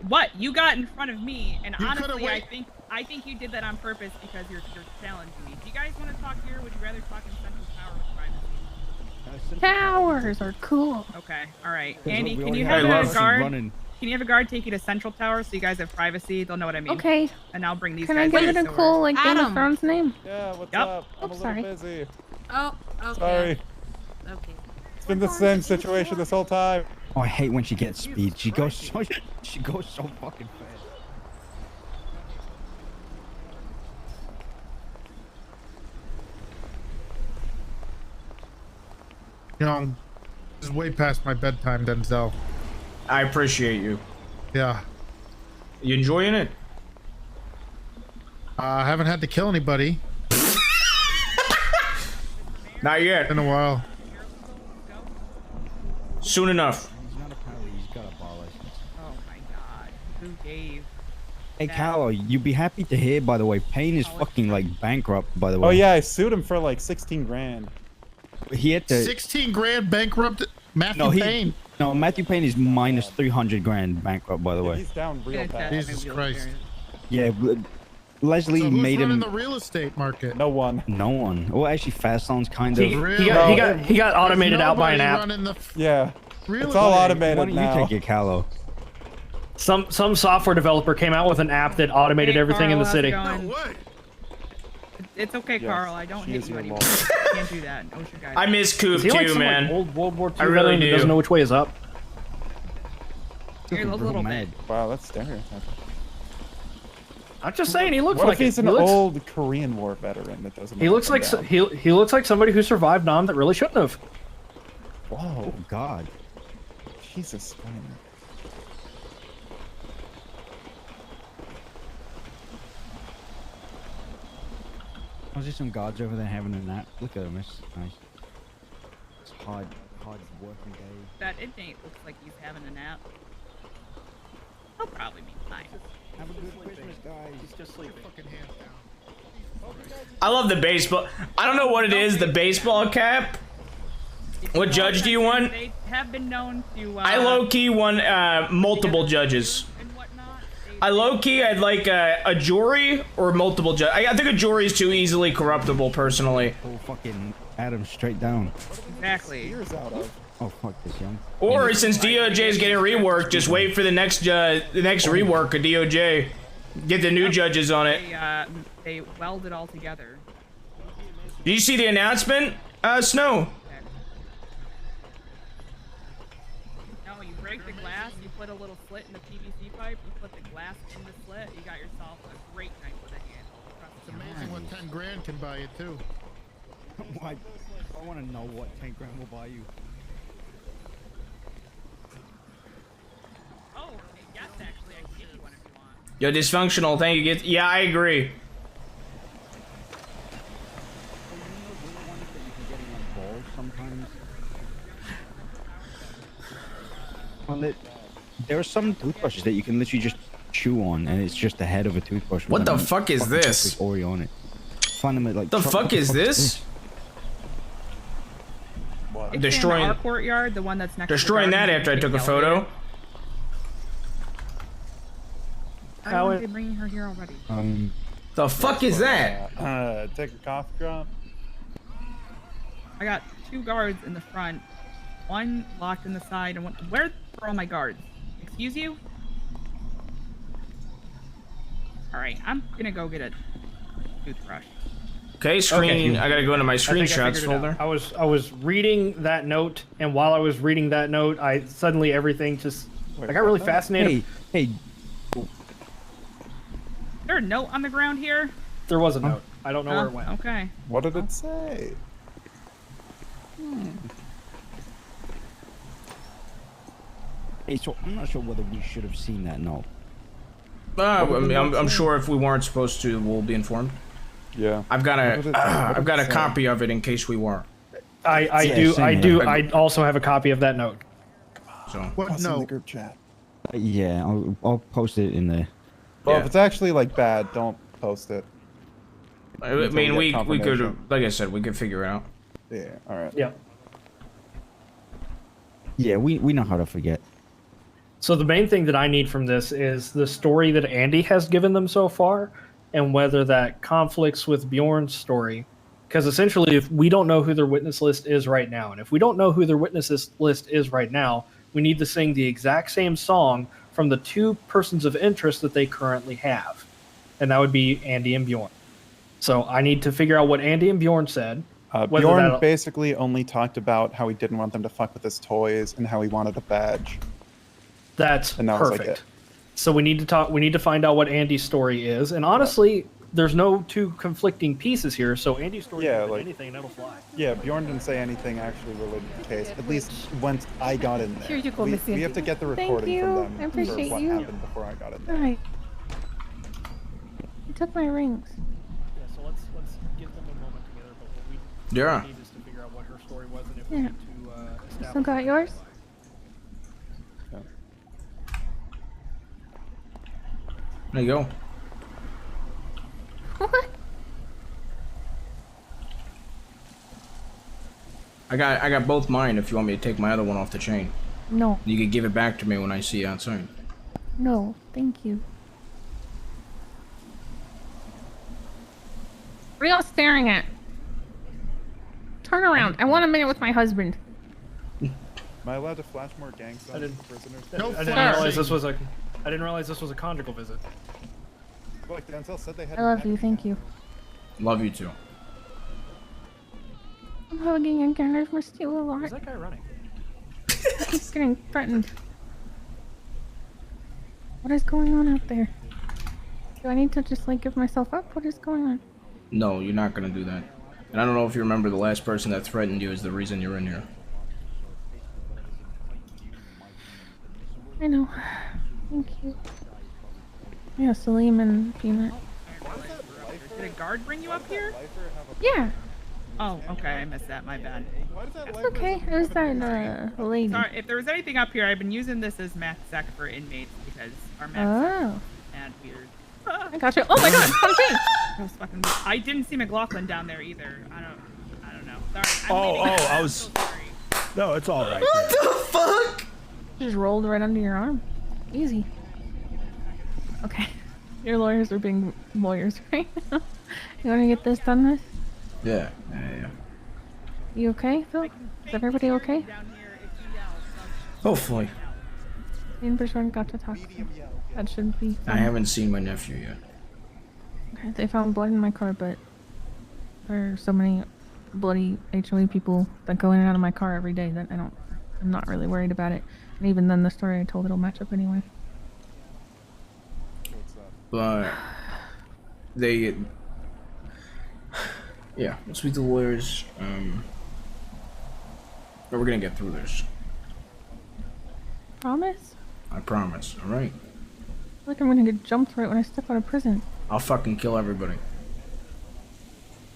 What? You got in front of me, and honestly, I think you did that on purpose because you're challenging me. Do you guys want to talk here? Or would you rather talk in Central Tower with privacy? Towers are cool. Okay, all right. Andy, can you have a guard? Running. Can you have a guard take you to Central Tower so you guys have privacy? They'll know what I mean. Okay. And I'll bring these Can guys. I give it a cool like Game of Thrones name? Yeah, what's Yep. up? I'm a little busy. Oh, okay. Sorry. Okay. It's been the same situation this whole time. Oh, I hate when she gets speed. She goes so fucking fast. You know, this is way past my bedtime, Denzel. I appreciate you. Yeah. You enjoying it? I haven't had to kill anybody. Not yet. In a while. Soon enough. He's not a pilot, he's got a bar license. Oh my god. Who gave? Hey, Callow, you'd be happy to hear, by the way, Payne is fucking, like, bankrupt, by the way. Oh, yeah, I sued him for, like, 16 grand. He had to... 16 grand bankrupt Matthew Payne? No, Matthew Payne is minus 300 grand bankrupt, by the way. He's down real bad. Jesus Christ. Yeah, Leslie So who's made him... running the real estate market? No one. No one. Well, actually, Fastlone's kind of... He got automated out by an app. Yeah. Real It's all automated Why don't now. you take it, Callow? Some software developer came out with an app that automated everything in the city. It's okay, Yes, Carl. I don't she hit is you your anymore. boss. You can't do that. OSHA guys. I miss Coop Is he like too, some, man. like, old World War II I really veteran that do. doesn't know which way is up? You're a little bit. Wow, that's stereotyping. I'm just saying, he looks What like if he's it. an He looks, old Korean War veteran that doesn't? he looks like he looks like somebody who survived Nam that really shouldn't have. Whoa, Oh, God. Jesus Christ. Oh, there's some guards over there having a nap. Look at them, it's nice. It's hard working day. That inmate looks like he's having a nap. He'll probably be fine. Have a good Christmas, guys. He's just sleeping. I love the baseball. I don't know what it is, the baseball cap. What judge do you want? They have been known to. I low-key want multiple judges. I low-key, I'd like a jury or multiple judge. I think a jury is too easily corruptible, personally. Oh, fucking Adam straight down. Exactly. Oh, fuck this, young. Or since DOJ is getting reworked, just wait for the next rework of DOJ. Get the new judges on it. They weld it all together. Did you see the announcement, Snow? No, you break the glass, you put a little slit in the PVC pipe, you put the glass in the slit, you got yourself a great night with a handle. It's amazing what 10 grand can buy you, too. Why? I want to know what 10 grand will buy you. Oh, yes, actually, I can give you one if you want. Yo, dysfunctional, thank you. Yeah, I agree. Sometimes. Well, there are some toothbrushes that you can literally just chew on, and it's just the head of a toothbrush. What the fuck is this? Ori on it. Find them at like. The fuck is this? It's Destroying in our courtyard, the one that's next. Destroying to the that garden, after I the took a elevator. photo. How are they bringing her here already? The fuck is that? Take a cough drop. I got 2 guards in the front, 1 locked in the side, and 1. Where are all my guards? Excuse you? Alright, I'm gonna go get a toothbrush. Okay, screen. Okay. I gotta go into my I think I screenshots figured it out. folder. I was reading that note, and while I was reading that note, I suddenly everything just I got really fascinated. Hey, Is there a note on the ground here? There was a note. I don't know where it went. Okay. What did it say? hey, so I'm not sure whether we should have seen that. No. I mean, I'm sure if we weren't supposed to, we'll be informed. Yeah. I've got a copy of it in case we were. I also have a copy of that note. So. What? In No. the group chat. Yeah, I'll post it in there. Well, Yeah. if it's actually like bad, don't post it. I mean, we could, confirmation. like I said, we could figure it out. Yeah. All right. Yeah. Yeah, we know how to forget. So the main thing that I need from this is the story that Andy has given them so far, and whether that conflicts with Bjorn's story. Because essentially, if we don't know who their witness list is right now, and if we don't know who their witness list is right now, we need to sing the exact same song from the two persons of interest that they currently have. And that would be Andy and Bjorn. So I need to figure out what Andy and Bjorn said. Bjorn basically only talked about how he didn't want them to fuck with his toys and how he wanted a badge. That's and that was perfect. like it. So we need to talk. We need to find out what Andy's story is. And honestly, there's no two conflicting pieces here. So Andy's story is like anything, that'll fly. Yeah, Bjorn didn't say anything actually related to the case. At least once I got in there. Here you go, we Miss Andy. have to get the recording from them I appreciate for what you. happened before I got in there. Alright. You took my rings. Yeah. So let's give them a moment together. But what we need is to figure out what her story was and if we need to establish. Still got yours? Yeah. There you go. What? I got both mine if you want me to take my other one off the chain. No. You could give it back to me when I see you outside. No, thank you. What are y'all staring at? Turn around. I want a minute with my husband. Am I allowed to flash more gang signs to prisoners? I didn't realize this was a. I didn't realize this was a conjugal visit. Like Denzel said, they had. I love you, thank you. Love you too. I'm hugging again. I've missed you a lot. Where's that guy running? He's getting threatened. What is going on out there? Do I need to just like give myself up? What is going on? No, you're not gonna do that. And I don't know if you remember the last person that threatened you is the reason you're in here. I know. Thank you. Yeah, Salim and Peanut. Did a guard bring you up here? Yeah, Oh, okay, I missed that. My bad. it's okay. It was that lady. Sorry, if there was anything up here, I've been using this as math sec for inmates because our math Oh, and weird. I got you. Oh my god, something! That was fucking weird. I didn't see McLaughlin down there either. I don't know. Sorry. I was. So sorry. No, it's all right. What the fuck? Just rolled right under your arm. Easy. Okay. Your lawyers are being lawyers right now. You want to get this done with? Yeah. You okay, Phil? Is everybody okay? Down here, if you yell, Hopefully. Me and Bertrand got to talk to them. That should be I fine. haven't seen my nephew yet. Okay, they found blood in my car, but there are so many bloody HOA people that go in and out of my car every day that I'm not really worried about it. And even then, the story I told, it'll match up anyway. But they, yeah, let's speak to the lawyers. But we're gonna get through this. Promise? I promise. All right. I feel like I'm gonna get jumped right when I step out of prison. I'll fucking kill everybody.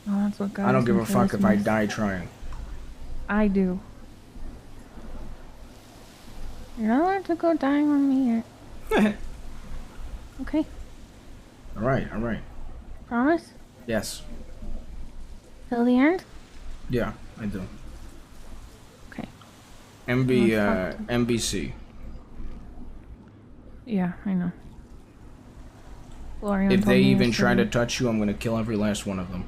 Oh, that's what God. I don't give a fuck if I die trying. I do. You're not allowed to go dying on me yet. Okay. All right. Promise? Yes. Till the end? Yeah, I do. Okay. MBC. Yeah, I know. Gloria If told they me even try to yesterday. touch you, I'm gonna kill every last one of them.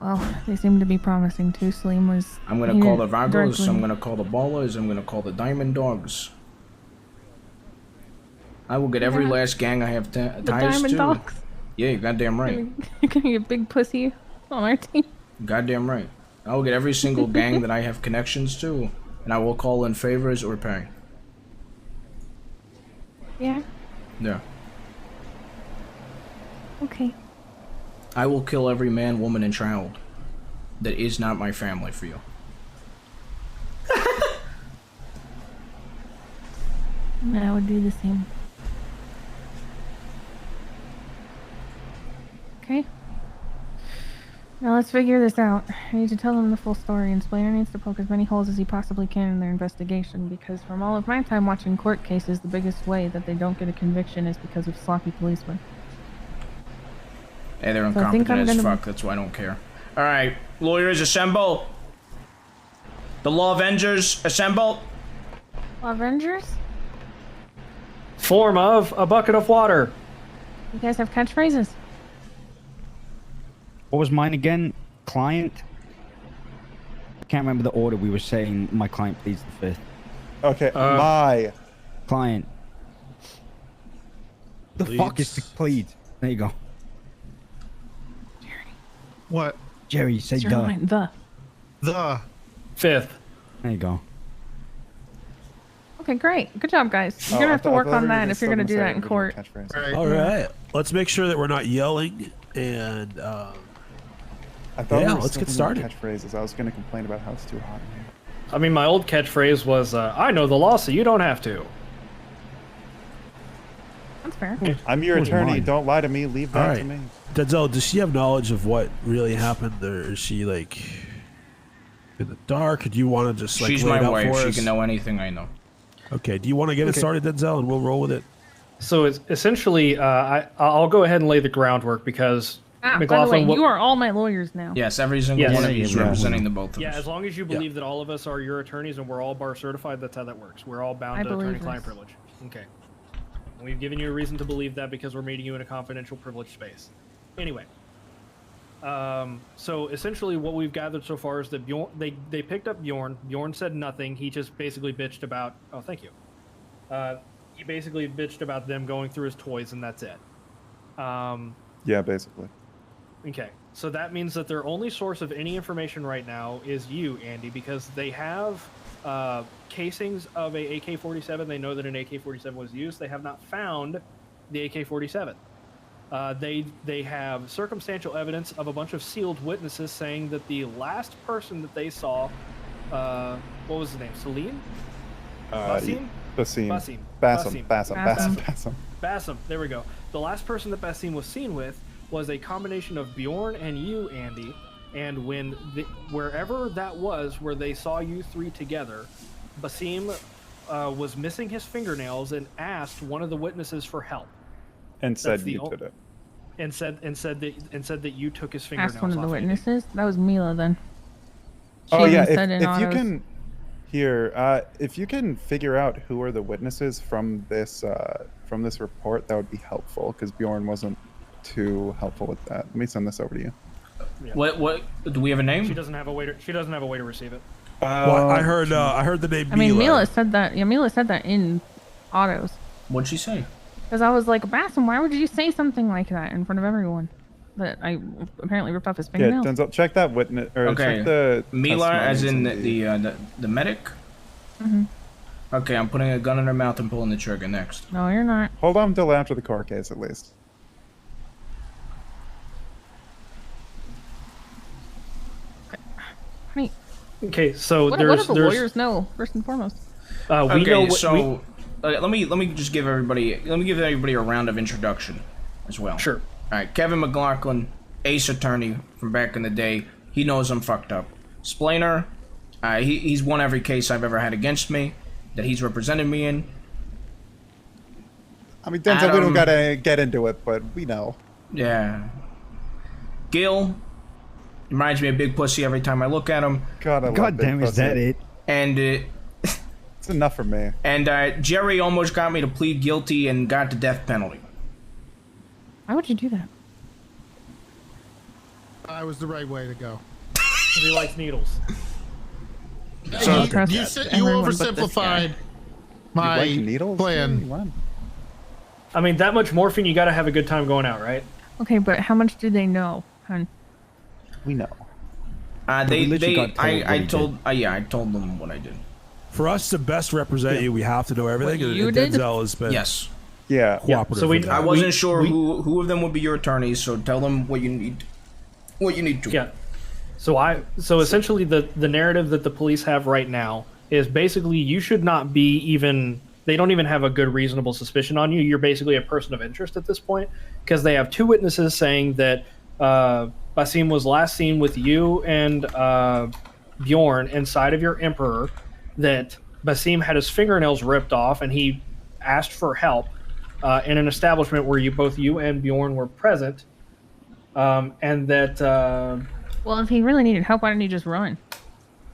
Well, they seem to be promising too. Salim was. I'm gonna he call the didn't Vagos, directly- I'm gonna call the Ballers, I'm gonna call the Diamond Dogs. I will get every Yeah. last gang I have the ties Diamond to. Dogs. Yeah, you're goddamn right. You're gonna get big pussy on our team. Goddamn right. I will get every single gang that I have connections to, and I will call in favors or pay. Yeah. Yeah. Okay. I will kill every man, woman, and child that is not my family for you. And I would do the same. Okay. Now let's figure this out. I need to tell them the full story, and Splainer needs to poke as many holes as he possibly can in their investigation, because from all of my time watching court cases, the biggest way that they don't get a conviction is because of sloppy policemen. Hey, they're So I think incompetent I'm as gonna- fuck, that's why I don't care. Alright, lawyers assemble! The Law Avengers assemble! Avengers? form of a bucket of water. You guys have catchphrases? What was mine again? Client? I can't remember the order we were saying. My client pleads the fifth. Okay, my client. The fuck is the plead? There you go. Jerry. What? Jerry, say Your duh. line, The. Fifth. There you go. Okay, great. Good job, guys. You're gonna have to work on that if you're gonna do that in court. Right. All right. Let's make sure that we're not yelling and. I thought Yeah, we were let's still get doing started. Catchphrases. I was going to complain about how it's too hot in here. I mean, my old catchphrase was, I know the law, so you don't have to. That's fair. I'm your Who's attorney. mine? Don't lie to me. Leave All that right. to me. Denzel, does she have knowledge of what really happened, or is she like in the dark? Or do you want to just like She's lay it my out wife. for She us? can know anything I know. Okay. Do you want to get it started, Denzel, and we'll roll with it? So it's essentially, I'll go ahead and lay the groundwork because By the McLaughlin. way, you are all my lawyers now. Yes, every single Yes. one of you is Yeah. representing the both of Yeah, us. as long as you believe that all of us are your attorneys and we're all bar certified, that's how that works. We're all bound I to believe attorney-client this. privilege. Okay. We've given you a reason to believe that because we're meeting you in a confidential privileged space. Anyway. So essentially what we've gathered so far is that Bjorn, they picked up Bjorn. Bjorn said nothing. He just basically bitched about... Oh, thank you. He basically bitched about them going through his toys, and that's it. Yeah, basically. Okay, so that means that their only source of any information right now is you, Andy, because they have casings of a AK-47. They know that an AK-47 was used. They have not found the AK-47. They have circumstantial evidence of a bunch of sealed witnesses saying that the last person that they saw, what was his name? Salim? Basim? Basim. Basim. Basim. Basim, there we go. The last person that Basim was seen with was a combination of Bjorn and you, Andy, and wherever that was where they saw you three together, Basim was missing his fingernails and asked one of the witnesses for help. And said the you o- did it. And said that you took his fingernails Asked one of the off Andy. witnesses. That was Mila then. She Oh yeah, even said in if you autos. can if you can figure out who are the witnesses from this report, that would be helpful because Bjorn wasn't too helpful with that. Let me send this over to you. Yeah. What do we have a name? She doesn't have a way to receive it. Well, I heard the name. I mean, Mila said that. Yeah, Mila said that in autos. What'd she say? Because I was like, Basim, why would you say something like that in front of everyone? That I apparently ripped off his Yeah, fingernails. Denzel, check that witness or Okay. check the Mila, as in testimonies the medic. Mm-hmm. Okay, I'm putting a gun in her mouth and pulling the trigger next. No, you're not. Hold on until after the court case, at least. Honey, Okay, so what do there's the lawyers know first and foremost? we Okay, know what, so let me just give everybody a round of introduction as well. Sure. All right, Kevin McLaughlin, ace attorney from back in the day. He knows I'm fucked up. Splainer, he's won every case I've ever had against me that he's represented me in. I mean, Denzel, we Adam- don't gotta get into it, but we know. Yeah. Gil reminds me of Big Pussy every time I look at him. God, I love God Big damn, is Pussy. that it? And It's enough for me. Jerry almost got me to plead guilty and got the death penalty. Why would you do that? I was the right way to go. he likes needles. So you trust you everyone but this oversimplified You my like needles? plan. What? I mean, that much morphine, you gotta have a good time going out, right? Okay, but how much do they know, hun? We know. we literally got told what I he told them what I did. For us to best represent you, we have to know everything. What And you did? Denzel has been Yes. Yeah. cooperative. so we- with I that. wasn't sure who of them would be your attorneys, so tell them what you need. What you need to. Yeah. So essentially the narrative that the police have right now is basically you should not be even, they don't even have a good reasonable suspicion on you. You're basically a person of interest at this point because they have two witnesses saying that Basim was last seen with you and Bjorn inside of your Emperor, that Basim had his fingernails ripped off and he asked for help in an establishment where both you and Bjorn were present, and that Well, if he really needed help, why didn't he just run?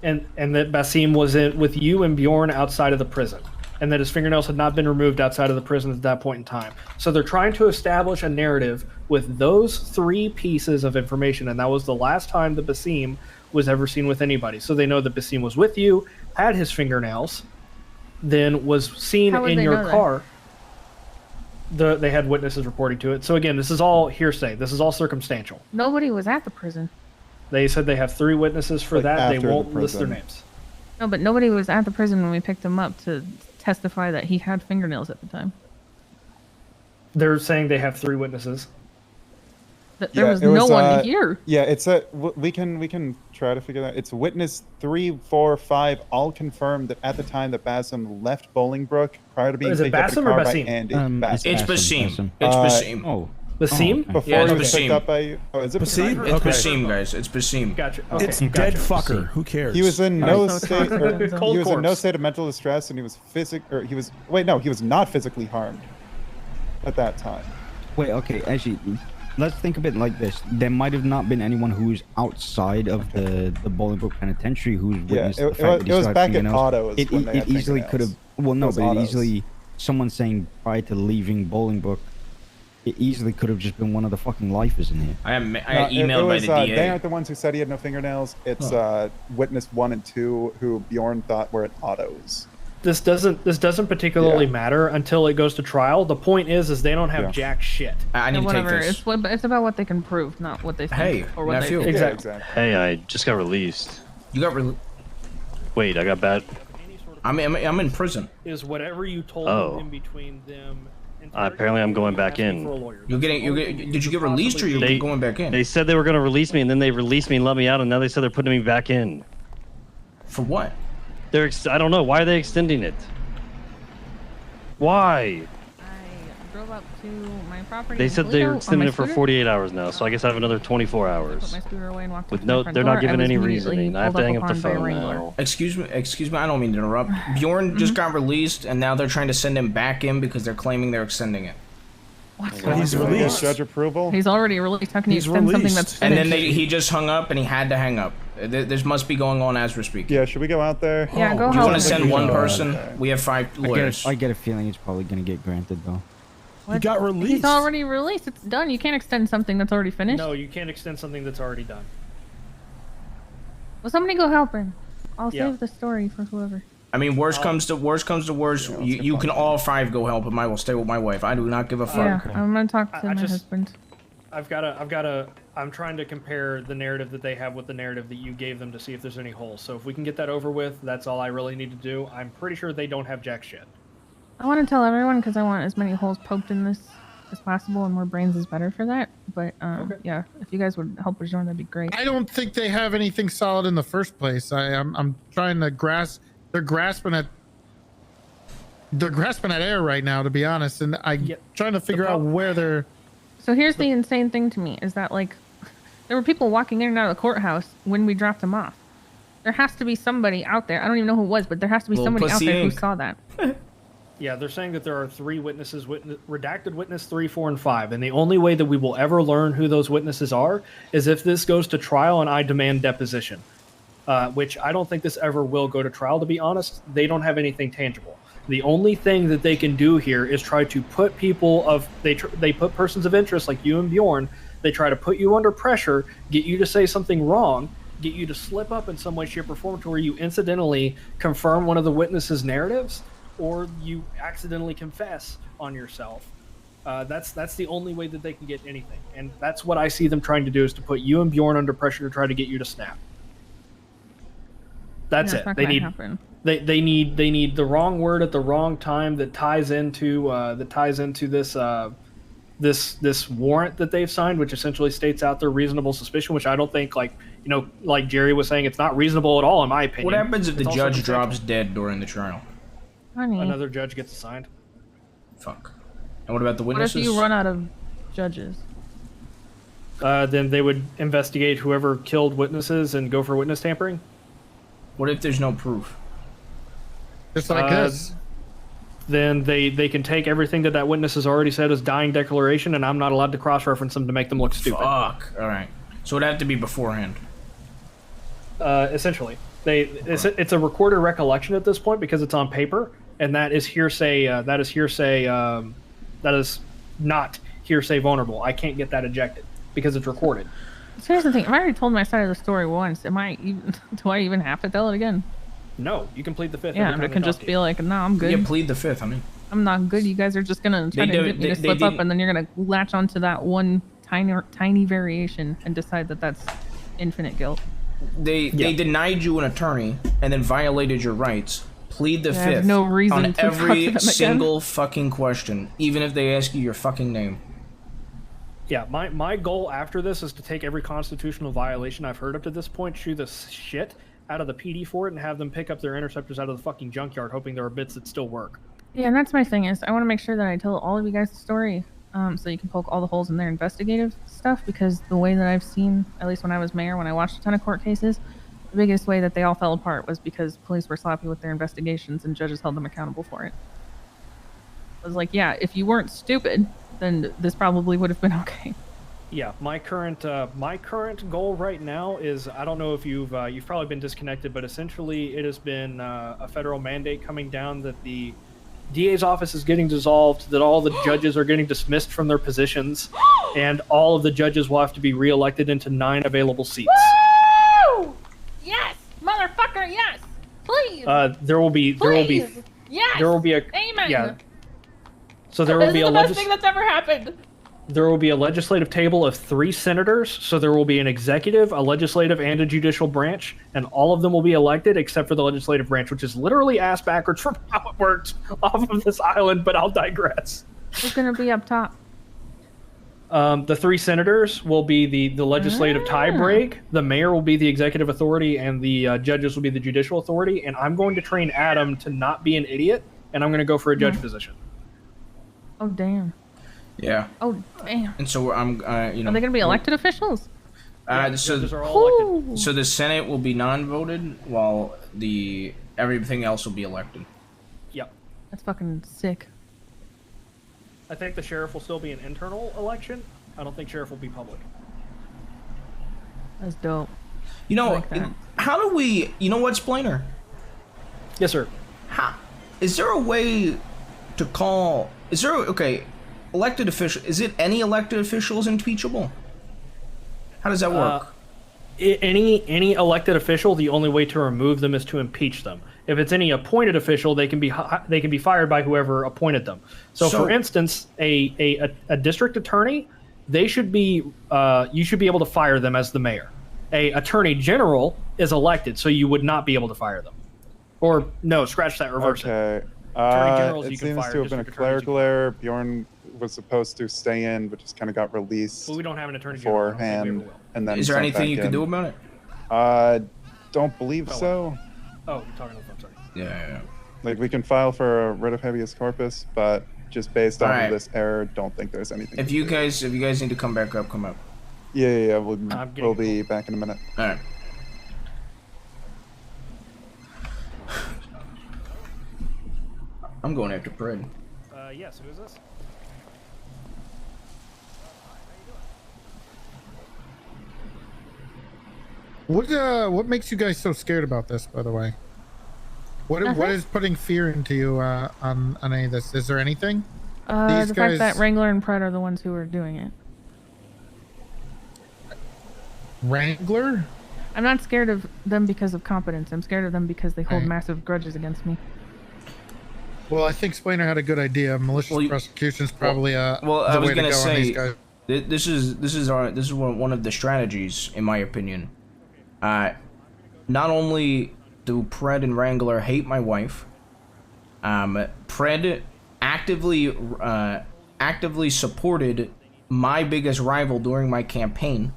and that Basim was with you and Bjorn outside of the prison, and that his fingernails had not been removed outside of the prison at that point in time. So they're trying to establish a narrative with those 3 pieces of information, and that was the last time that Basim was ever seen with anybody. So they know that Basim was with you, had his fingernails, then was seen in your car. They had witnesses reporting to it. So again, this is all hearsay. This is all circumstantial. Nobody was at the prison. They said they have 3 witnesses for that. They won't list their names. No, but nobody was at the prison when we picked him up to testify that he had fingernails at the time. They're saying they have 3 witnesses. There was no one here. Yeah, it's we can try to figure that. It's witness 3, 4, 5 all confirmed that at the time that Basim left Bolingbrook prior to being picked up in the car by Andy. It's Basim. It's Basim. Oh. Basim? Before yeah, he was picked up by you. Oh, is it Basim? It's Basim, guys. It's Basim. Gotcha. Okay. It's dead fucker. Who cares? He was in no so state. Cold He was in no state of mental distress, and he was he was not physically harmed at that time. Wait, okay, actually, let's think of it like this. There might have not been anyone who's outside of the Bolingbrook Penitentiary who's witnessed the fact that he was still had back at fingernails. Otto's. It easily could have. Well, no, but Otto's. easily someone saying prior to leaving Bolingbrook, it easily could have just been one of the fucking lifers in here. I got emailed by the DA. They aren't the ones who said he had no fingernails. It's witness 1 and 2 who Bjorn thought were at Otto's. This doesn't particularly matter until it goes to trial. The point is they don't have jack shit. I need to take whatever. this. It's about what they can prove, not what they think. Hey, or what nephew. they think. Exactly. Hey, I just got released. You got released? Wait, I got bad. I'm in prison. Is whatever you told Oh. them in between them. Apparently, I'm going back in. Did you get released or you're going back in? They said they were going to release me, and then they released me and let me out, and now they said they're putting me back in. For what? I don't know. Why are they extending it? Why? I drove up to my property. They in said they Toledo were on extending my it for scooter. 48 hours now, so I guess I have another 24 I put hours. my scooter away and walked With up to my no, front they're door. not giving I was any immediately reasoning. I have pulled to hang up the upon by a phone wrangler. now. Excuse me. I don't mean to interrupt. Bjorn just got released, and now they're trying to send him back in because they're claiming they're extending it. But he's released. Judge approval. He's already released. How can you extend something that's finished? And then he just hung up, and he had to hang up. This must be going on as we're speaking. Yeah, should we go out there? Yeah, go Do you help. want to send one person? Okay. We have 5 lawyers. I get a feeling it's probably gonna get granted though. He got released. He's already released. It's done. You can't extend something that's already finished. No, you can't extend something that's already done. Well, somebody go help him. I'll Yeah. save the story for whoever. I mean, worst comes to worst, you can all 5 go help him. I will stay with my wife. I do not give a fuck. Yeah, I'm gonna talk to I my just- husband. I'm trying to compare the narrative that they have with the narrative that you gave them to see if there's any holes. So if we can get that over with, that's all I really need to do. I'm pretty sure they don't have jack shit. I want to tell everyone because I want as many holes poked in this as possible, and more brains is better for that. But yeah, if you guys would help Bjorn, that'd be great. I don't think they have anything solid in the first place. I'm trying to grasp. They're grasping at air right now, to be honest, and I'm trying to figure out where they're. So here's the insane thing to me is that like there were people walking in and out of the courthouse when we dropped him off. There has to be somebody out there. I don't even know who it was, but there has to be somebody out there who saw that. Yeah, they're saying that there are 3 witnesses, redacted witness 3, 4, and 5, and the only way that we will ever learn who those witnesses are is if this goes to trial and I demand deposition, which I don't think this ever will go to trial, to be honest. They don't have anything tangible. The only thing that they can do here is try to put they put persons of interest like you and Bjorn, they try to put you under pressure, get you to say something wrong, get you to slip up in some way, shape, or form to where you incidentally confirm one of the witnesses' narratives, or you accidentally confess on yourself. That's the only way that they can get anything, and that's what I see them trying to do, is to put you and Bjorn under pressure to try to get you to snap. That's it. They need happen. they need the wrong word at the wrong time that ties into this warrant that they've signed, which essentially states out their reasonable suspicion, which I don't think, like Jerry was saying, it's not reasonable at all in my opinion. What happens if the It's judge also drops dead during the trial? Honey, another judge gets assigned? Fuck. And what about the what witnesses? if you run out of judges? Then they would investigate whoever killed witnesses and go for witness tampering. What if there's no proof? Just like this. Then they can take everything that witness has already said as dying declaration, and I'm not allowed to cross-reference them to make them look stupid. Fuck. All right. So it'd have to be beforehand. Essentially, it's a recorded recollection at this point because it's on paper, and that is hearsay. That is not hearsay vulnerable. I can't get that ejected because it's recorded. So here's the thing. I've already told my side of the story once. Do I even have to tell it again? No, you can plead the fifth. Yeah, but it can just be like, no, I'm good. Yeah, plead the fifth. I mean, I'm not good. You guys are just gonna try to get me to slip up, and then you're gonna latch onto that one tiny variation and decide that that's infinite guilt. They denied you an attorney and then violated your rights. Plead the fifth. No reason on to talk to every them single fucking question, even if they ask you your fucking name. Yeah, my goal after this is to take every constitutional violation I've heard up to this point, shoot the shit out of the PD for it, and have them pick up their interceptors out of the fucking junkyard, hoping there are bits that still work. Yeah, and that's my thing is I want to make sure that I tell all of you guys the story, so you can poke all the holes in their investigative stuff, because the way that I've seen, at least when I was mayor, when I watched a ton of court cases, the biggest way that they all fell apart was because police were sloppy with their investigations and judges held them accountable for it. I was like, yeah, if you weren't stupid, then this probably would have been okay. Yeah, my current goal right now is, I don't know if you've probably been disconnected, but essentially it has been a federal mandate coming down that the DA's office is getting dissolved, that all the judges are getting dismissed from their positions, and all of the judges will have to be reelected into 9 available seats. Woo! Yes, motherfucker, yes, please. There will be yes. There will be a amen. Yeah. So there will be a the best thing that's ever happened. There will be a legislative table of 3 senators, so there will be an executive, a legislative, and a judicial branch, and all of them will be elected except for the legislative branch, which is literally ass backwards from how it works off of this island, but I'll digress. Who's going to be up top? The 3 senators will be the legislative tiebreak, the mayor will be the executive authority, and the judges will be the judicial authority, and I'm going to train Adam to not be an idiot, and I'm going to go for a judge position. Oh, damn. Yeah. Oh, damn. And so I'm, you know. Are they going to be elected officials? So the Senate will be non-voted, while everything else will be elected. Yep. That's fucking sick. I think the sheriff will still be an internal election. I don't think sheriff will be public. That's dope. You know, how do we? You know what, Splainer? Yes, sir. Is there a way to call? Elected official? Is it any elected official is impeachable? How does that work? Any elected official, the only way to remove them is to impeach them. If it's any appointed official, they can be fired by whoever appointed them. So for instance, a district attorney, they should be you should be able to fire them as the mayor. A attorney general is elected, so you would not be able to fire them. Or no, scratch that, reverse it. Attorney generals, it you can seems fire. to have been a clerical error. Bjorn was supposed to stay in, but just kind of got released. Well, we don't have an attorney general beforehand, and then is there anything you can do about it? Don't believe so. Oh, you're talking about. I'm sorry. Yeah. Like, we can file for a writ of habeas corpus, but just based on this error, don't think there's anything. If you guys need to come back up, come up. Yeah. We'll be back in a minute. All right. I'm going after Pred. Yes. Who is this? What makes you guys so scared about this, by the way? What is putting fear into you on any of this? Is there anything? The fact that Wrangler and Pred are the ones who are doing it. Wrangler? I'm not scared of them because of competence. I'm scared of them because they hold massive grudges against me. Well, I think Splainer had a good idea. Malicious prosecution is probably I was going to say this is one of the strategies, in my opinion. Not only do Pred and Wrangler hate my wife, Pred actively supported my biggest rival during my campaign.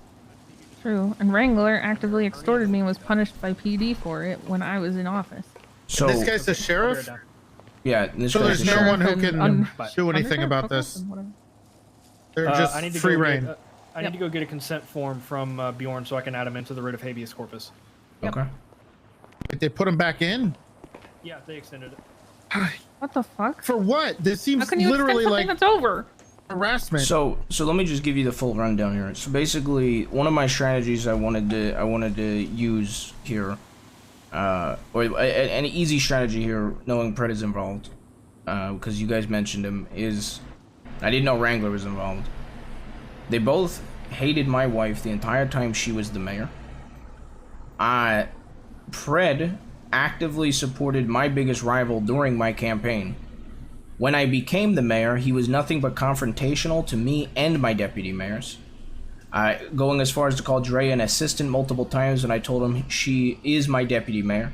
True, and Wrangler actively extorted me and was punished by PD for it when I was in office. So this guy's the sheriff? Yeah. So there's no one who can do anything about this. They're just free reign. I need to go get a consent form from Bjorn so I can add him into the writ of habeas corpus. Okay. They put him back in? Yeah, they extended it. What the fuck? For what? This seems literally like that's over. Harassment. So let me just give you the full rundown here. So basically, one of my strategies I wanted to use here or an easy strategy here, knowing Pred is involved, because you guys mentioned him, is I didn't know Wrangler was involved. They both hated my wife the entire time she was the mayor. Pred actively supported my biggest rival during my campaign. When I became the mayor, he was nothing but confrontational to me and my deputy mayors. Going as far as to call Dre an assistant multiple times when I told him she is my deputy mayor.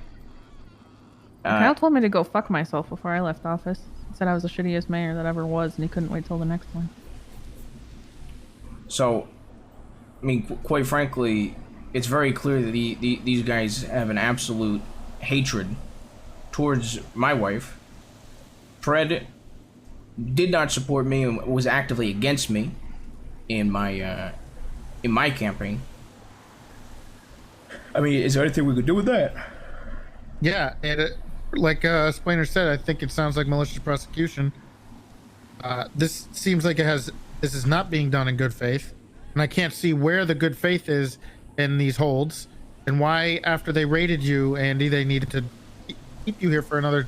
Kyle told me to go fuck myself before I left office. He said I was the shittiest mayor that ever was, and he couldn't wait till the next one. So, I mean, quite frankly, it's very clear that these guys have an absolute hatred towards my wife. Pred did not support me and was actively against me in my campaign. I mean, is there anything we could do with that? Yeah, and like Splainer said, I think it sounds like malicious prosecution. This seems like this is not being done in good faith, and I can't see where the good faith is in these holds, and why after they raided you, Andy, they needed to keep you here for another,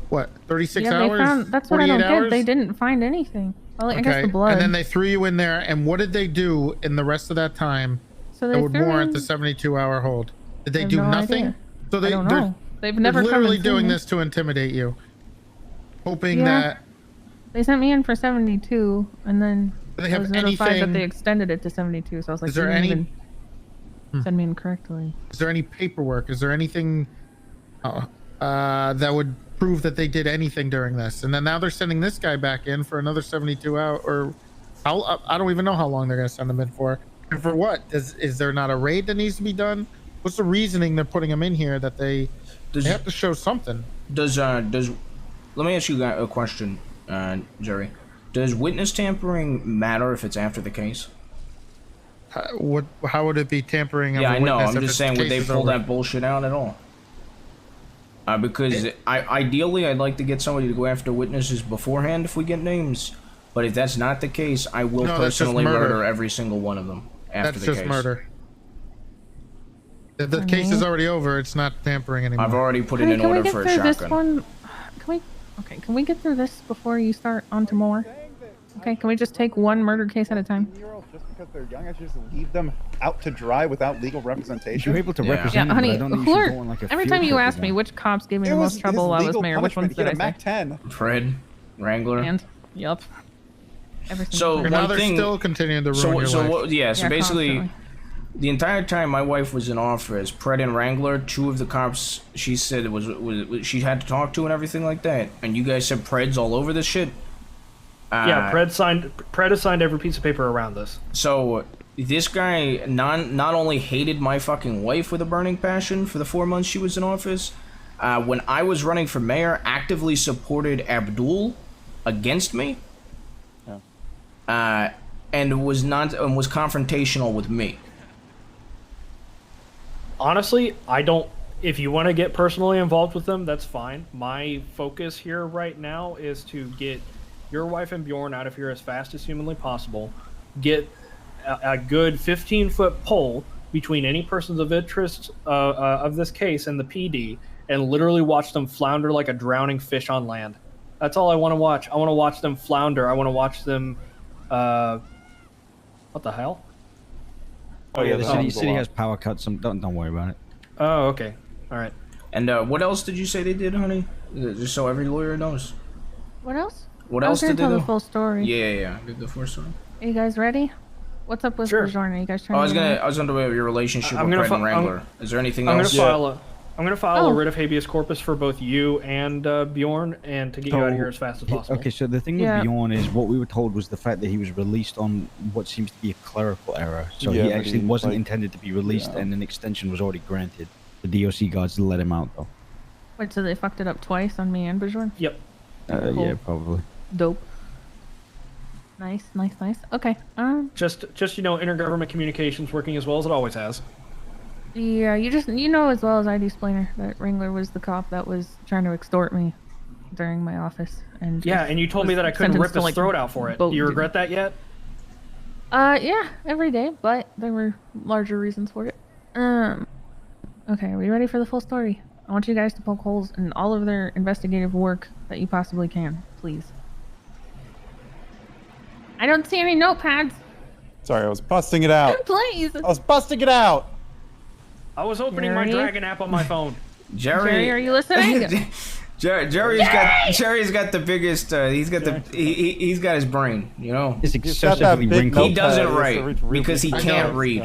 what, 36 hours? That's what I don't get. They didn't find anything. Well, I guess the blood. And then they threw you in there, and what did they do in the rest of that time that would warrant the 72-hour hold? Did they do nothing? Idea. So I don't know. They've never they're literally doing this to intimidate you, hoping that they sent me in for 72, and then they have I was notified that they extended it to 72. So I was like, is there any? Send me in correctly. Is there any paperwork? Is there anything that would prove that they did anything during this? And then now they're sending this guy back in for another 72 hours, or I don't even know how long they're going to send him in for. And for what? Is there not a raid that needs to be done? What's the reasoning they're putting him in here that they have to show something? Let me ask you a question, Jerry. Does witness tampering matter if it's after the case? How would it be tampering? Yeah, I know. I'm just saying, would they pull that bullshit out at all? Because ideally, I'd like to get somebody to go after witnesses beforehand if we get names. But if that's not the case, I will personally murder every single one of them after the case. That's just murder. The case is already over. It's not tampering anymore. I've already put it in order for a shotgun. Can we get through this before you start on to more? Okay, can we just take one murder case at a time? Just because they're young, I should just leave them out to dry without legal representation. You're able to represent them, honey, I don't think you should go on like a every time you ask me which cops gave me the most trouble while I was mayor, which ones did I say? Mac 10. Fred, Wrangler. And, yup. So now they're still continuing to ruin your life. So basically, constantly. The entire time my wife was in office, Pred and Wrangler, two of the cops she said was she had to talk to and everything like that, and you guys said Pred's all over this shit. Yeah, Pred assigned every piece of paper around this. So this guy not only hated my fucking wife with a burning passion for the 4 months she was in office, when I was running for mayor, actively supported Abdul against me, and was confrontational with me. Honestly, I don't. If you want to get personally involved with them, that's fine. My focus here right now is to get your wife and Bjorn out of here as fast as humanly possible. Get a good 15-foot pole between any persons of interest of this case and the PD, and literally watch them flounder like a drowning fish on land. That's all I want to watch. I want to watch them flounder. I want to watch them. What the hell? Oh yeah, the city has power cuts. Don't worry about it. Oh, okay. All right. And what else did you say they did, honey? Just so every lawyer knows. What else? What else did they do? Tell the full story. Yeah. The full story. Are you guys ready? What's up with Bjorn? Are you guys trying? I was gonna do your relationship with Pred and Wrangler. Is there anything else? I'm gonna file a writ of habeas corpus for both you and Bjorn, and to get you out of here as fast as possible. Okay, so the thing with Bjorn is what we were told was the fact that he was released on what seems to be a clerical error. So he actually wasn't intended to be released, and an extension was already granted. The DOC guards let him out though. Wait, so they fucked it up twice on me and Bjorn? Yep. Cool. Yeah, probably. Dope. Nice. Okay. Just intergovernment communications working as well as it always has. Yeah, you know as well as I do, Splainer, that Wrangler was the cop that was trying to extort me during my office, and and you told me that I couldn't rip his throat out for it. Do you regret that yet? Yeah, every day, but there were larger reasons for it. Okay, are we ready for the full story? I want you guys to poke holes in all of their investigative work that you possibly can, please. I don't see any notepads. Sorry, I was busting it out. Please. I was busting it out. I was opening my Dragon app on my phone. Jerry, are you listening? Jerry's got the biggest. He's got his brain. You know, it's excessively wrinkled. He does it right because he can't read.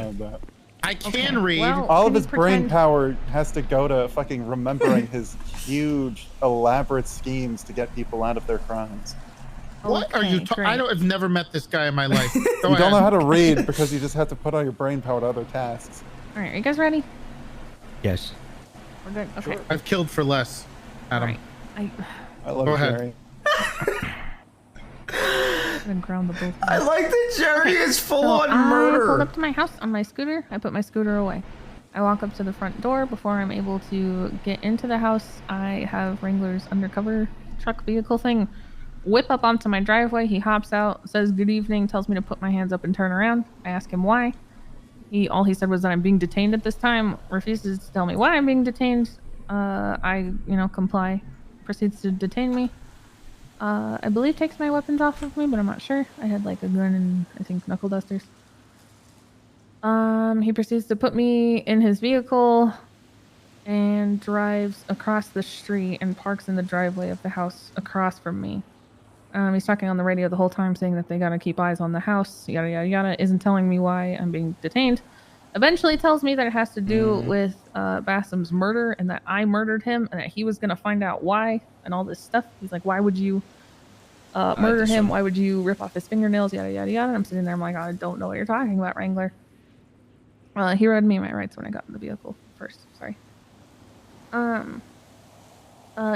I can read. Well, all of his brain power has to go to fucking remembering his huge, elaborate schemes to get people out of their crimes. What are you talking? I've never met this guy in my life. You don't know how to read because you just have to put all your brain power to other tasks. All right, are you guys ready? Yes. We're good. Okay. Sure. I've killed for less, Adam. Right. I love you, Jerry. Ground the both. I like that Jerry is full on murder. I pulled up to my house on my scooter. I put my scooter away. I walk up to the front door. Before I'm able to get into the house, I have Wrangler's undercover truck vehicle thing whip up onto my driveway. He hops out, says good evening, tells me to put my hands up and turn around. I ask him why. All he said was that I'm being detained at this time. Refuses to tell me why I'm being detained. I comply. Proceeds to detain me. I believe takes my weapons off of me, but I'm not sure. I had like a gun and I think knuckle dusters. He proceeds to put me in his vehicle and drives across the street and parks in the driveway of the house across from me. He's talking on the radio the whole time saying that they gotta keep eyes on the house, yada yada yada, isn't telling me why I'm being detained. Eventually tells me that it has to do with Bassam's murder and that I murdered him and that he was gonna find out why and all this stuff. He's like, why would you murder him? Why would you rip off his fingernails? Yada yada yada. And I'm sitting there, I'm like, I don't know what you're talking about, Wrangler. He read me my rights when I got in the vehicle first. Sorry.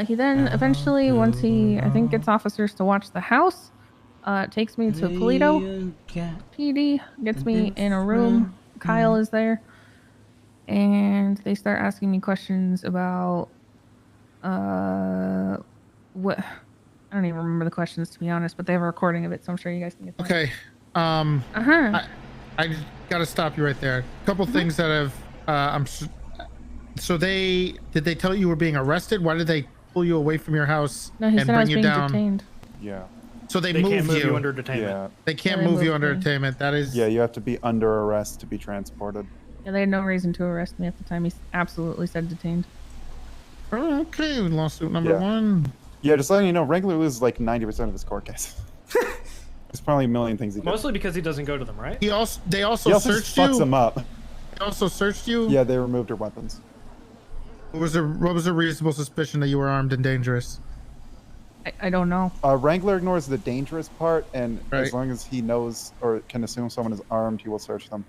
He then eventually, once he, I think, gets officers to watch the house, takes me to Polito PD, gets me in a room. Kyle is there, and they start asking me questions about what, I don't even remember the questions, to be honest, but they have a recording of it, so I'm sure you guys can get that. Okay. I just gotta stop you right there. A couple things that have so did they tell you were being arrested? Why did they pull you away from your house and bring you down? Detained. Yeah. So they can't move you you under detainment. Yeah. They can't move you under detainment. That is. Yeah, you have to be under arrest to be transported. Yeah, they had no reason to arrest me at the time. He absolutely said detained. Oh, okay, lawsuit number 1. Yeah, just letting you know, Wrangler loses like 90% of his court cases. There's probably a million things he did. Mostly because he doesn't go to them, right? They also searched you. Fucks him up. They also searched you. Yeah, they removed her weapons. What was a reasonable suspicion that you were armed and dangerous? I don't know. Wrangler ignores the dangerous part, and Right. as long as he knows or can assume someone is armed, he will search them.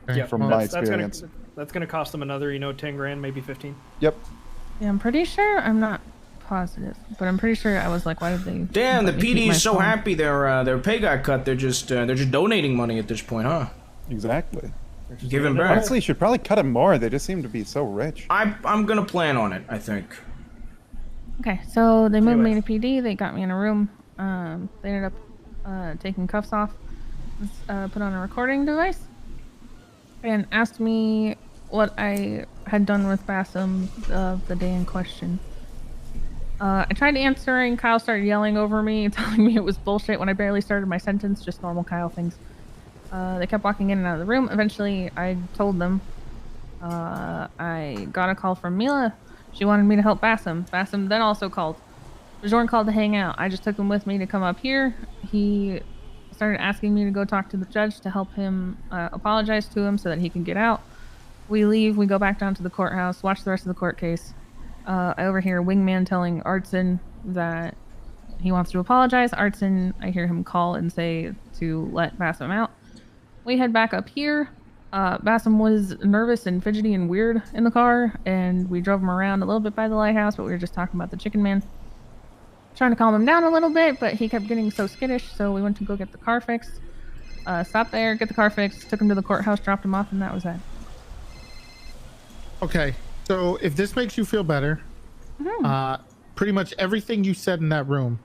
Okay. Yeah, From my experience. That's gonna cost them another, 10 grand, maybe 15. Yep. Yeah, I'm pretty sure. I'm not positive, but I'm pretty sure I was like, why did they? Damn, the let me keep PD my is so phone? happy their pay got cut. They're just donating money at this point, huh? Exactly. Giving back. Honestly, you should probably cut him more. They just seem to be so rich. I'm gonna plan on it, I think. Okay, so they moved me to PD. They got me in a room. They ended up taking cuffs off, put on a recording device, and asked me what I had done with Bassam the day in question. I tried answering. Kyle started yelling over me, telling me it was bullshit when I barely started my sentence, just normal Kyle things. They kept walking in and out of the room. Eventually, I told them. I got a call from Mila. She wanted me to help Bassam. Bassam then also called. Bajorn called to hang out. I just took him with me to come up here. He started asking me to go talk to the judge to help him apologize to him so that he can get out. We leave. We go back down to the courthouse, watch the rest of the court case. I overhear Wingman telling Artson that he wants to apologize. Artson, I hear him call and say to let Bassam out. We head back up here. Bassam was nervous and fidgety and weird in the car, and we drove him around a little bit by the lighthouse, but we were just talking about the chicken man. Trying to calm him down a little bit, but he kept getting so skittish, so we went to go get the car fixed. Stopped there, get the car fixed, took him to the courthouse, dropped him off, and that was that. Okay, so if this makes you feel better, pretty much everything you said in that room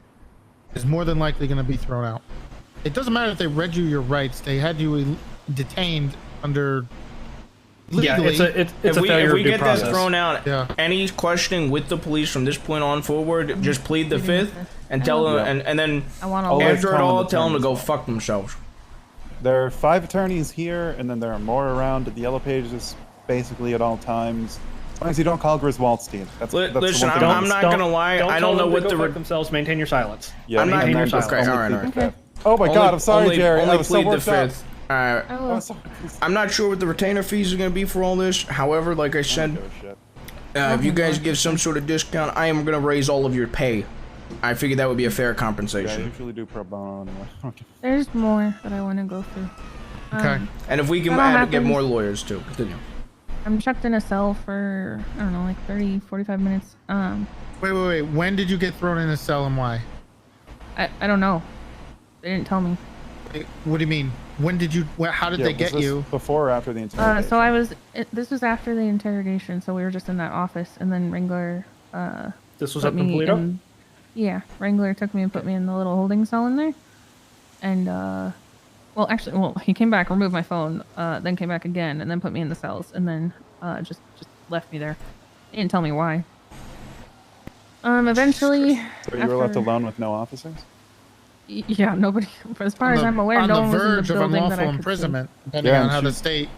is more than likely going to be thrown out. It doesn't matter if they read you your rights. They had you detained under legally, it's a failure if we of due get process. that thrown out, any questioning with the police from this point on forward, just plead the fifth and tell them, and then after it all, tell them to go fuck themselves. There are 5 attorneys here, and then there are more around at the Yellow Pages, basically at all times. As long as you don't call Griswoldstein. That's Listen, I'm not gonna lie. I don't know what the themselves. Maintain your silence. Yeah, I'm not maintain your silence. Okay, all right. Oh my God, I'm sorry, Jerry. I was so worked up. I'm not sure what the retainer fees are going to be for all this. However, like I said, if you guys give some sort of discount, I am going to raise all of your pay. I figured that would be a fair compensation. Yeah, I usually do pro bono anyway. There's more that I want to go through. Okay. And if we can get more lawyers too, continue. I'm checked in a cell for, I don't know, like 30, 45 minutes. Wait. When did you get thrown in a cell and why? I don't know. They didn't tell me. What do you mean? When did you? How did they get you? Before or after the interrogation? So this was after the interrogation. So we were just in that office, and then Wrangler. This was up in Toledo. Yeah, Wrangler took me and put me in the little holding cell in there, and he came back, removed my phone, then came back again, and then put me in the cells, and then just left me there. He didn't tell me why. Eventually. So you were left alone with no officers? Yeah, nobody. As far as I'm aware, no one was in the building that I could see. On the verge of unlawful imprisonment, depending on how the state.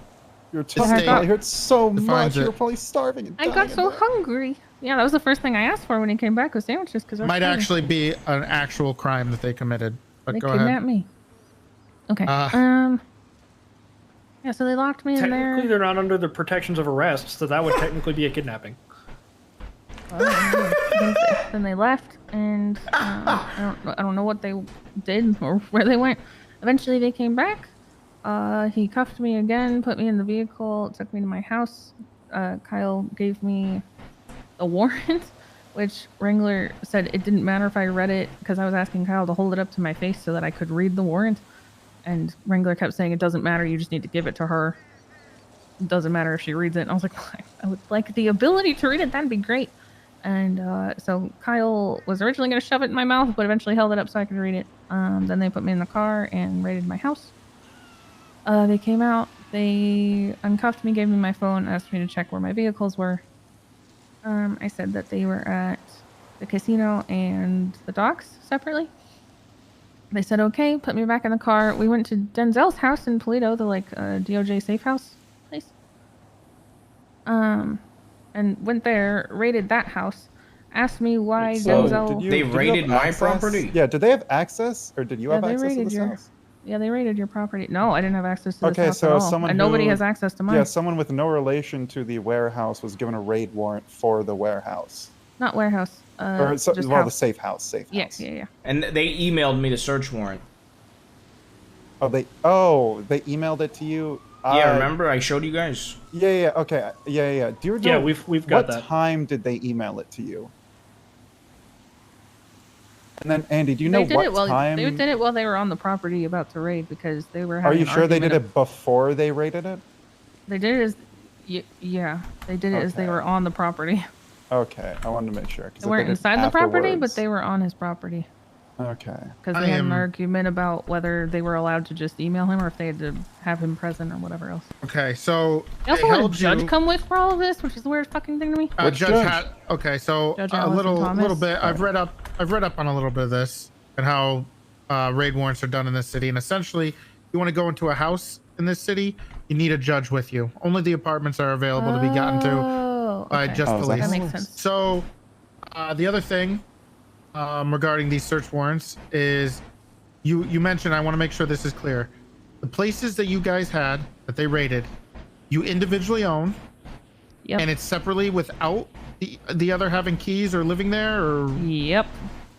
Your tongue probably hurt so much. You were probably starving and dying. I got so hungry. Yeah, that was the first thing I asked for when he came back was sandwiches because might actually be an actual crime that they committed. But they go ahead. kidnapped me. Okay. Yeah, so they locked me in there. Technically, they're not under the protections of arrest, so that would technically be a kidnapping. Then they left, and I don't know what they did or where they went. Eventually, they came back. He cuffed me again, put me in the vehicle, took me to my house. Kyle gave me a warrant, which Wrangler said it didn't matter if I read it because I was asking Kyle to hold it up to my face so that I could read the warrant. And Wrangler kept saying it doesn't matter, you just need to give it to her. It doesn't matter if she reads it. And I was like, I would like the ability to read it, that'd be great. And so Kyle was originally going to shove it in my mouth, but eventually held it up so I could read it. Then they put me in the car and raided my house. They came out, they uncuffed me, gave me my phone, asked me to check where my vehicles were. I said that they were at the casino and the docks separately. They said okay, put me back in the car. We went to Denzel's house in Toledo, the DOJ safe house place. And went there, raided that house, asked me why Denzel. They raided my property? Yeah, did they have access, or did you have access to this house? Yeah, they raided your property. No, I didn't have access to this house so at all. someone and nobody has access to mine. Yeah, someone with no relation to the warehouse was given a raid warrant for the warehouse. Not warehouse. The safe house. Yeah. And they emailed me the search warrant. They emailed it to you. Yeah, remember I showed you guys. Yeah. Okay. Yeah. Do you remember? Yeah, we've got that. What time did they email it to you? And then Andy, do you know what time? They did it while they were on the property about to raid because they were. Are you sure they did it before they raided it? They did it as, yeah, they did it as they were on the property. Okay, I wanted to make sure. They weren't inside the property, but they were on his property. Okay. Because they had an argument about whether they were allowed to just email him or if they had to have him present or whatever else. Okay, so they also had a judge come with for all of this, which is the weirdest fucking thing to me. Judge? Okay, so a little bit. I've read up on a little bit of this and how raid warrants are done in this city. And essentially, you want to go into a house in this city, you need a judge with you. Only the apartments are available to be gotten to by just police. That makes sense. So the other thing regarding these search warrants is you mentioned, I want to make sure this is clear, the places that you guys had that they raided, you individually own. Yep. And it's separately without the other having keys or living there, or? Yep.